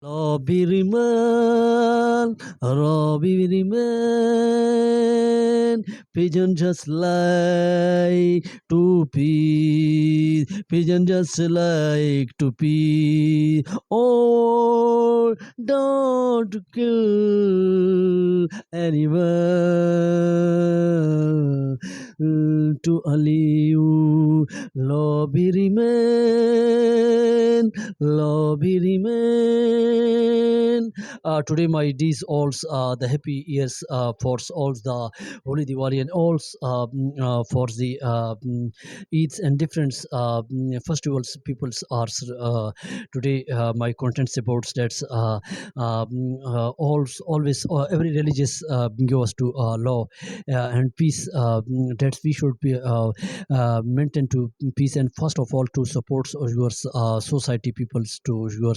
Robberyman, robberyman, pigeon just like to pee, pigeon just like to pee. Oh, don't kill animal to live. Robberyman, Lobbyman. Today, my these alls the happy years for all the Holy Diwali and all for the Eids and different festivals. People's are today. My contents about that's always every religious goes to law and peace. That we should be maintain to peace and first of all to support your society peoples to your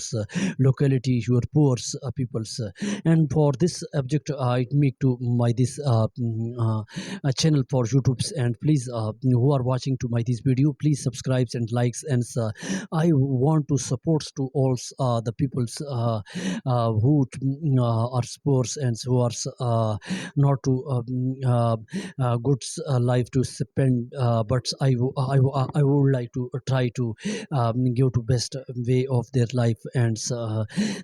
locality your poor peoples and for this object I make to my this channel for YouTube's and please who are watching to my this video please subscribe and likes and I want to support to all the peoples who are poor and who are not to good life to spend but I would like to try to give to best way of their life and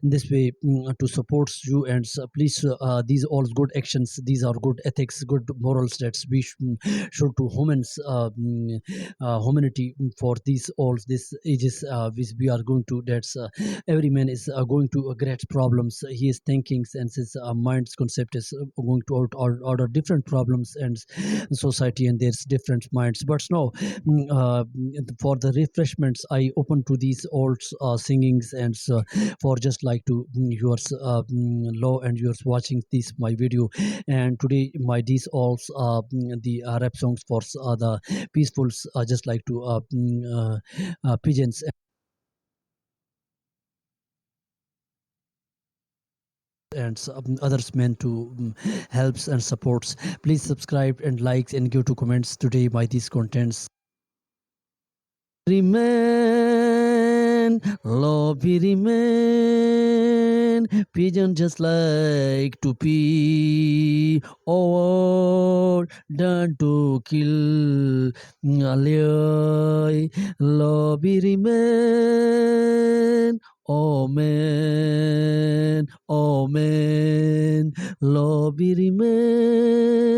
this way to support you and please these all good actions these are good ethics good morals that we should to humans humanity for these all these ages which we are going to that's every man is going to great problems he is thinking and his mind's concept is going to order different problems and society and there's different minds but no for the refreshments I open to these old singings and for just like to yours low and yours watching this my video and today my these all the rap songs for the peacefuls just like to pigeons and others meant to helps and supports please subscribe and likes and give to comments today by these contents remain lobby remain pigeon just like to pee or done to kill lobby remain oh man, oh man, lobby remain.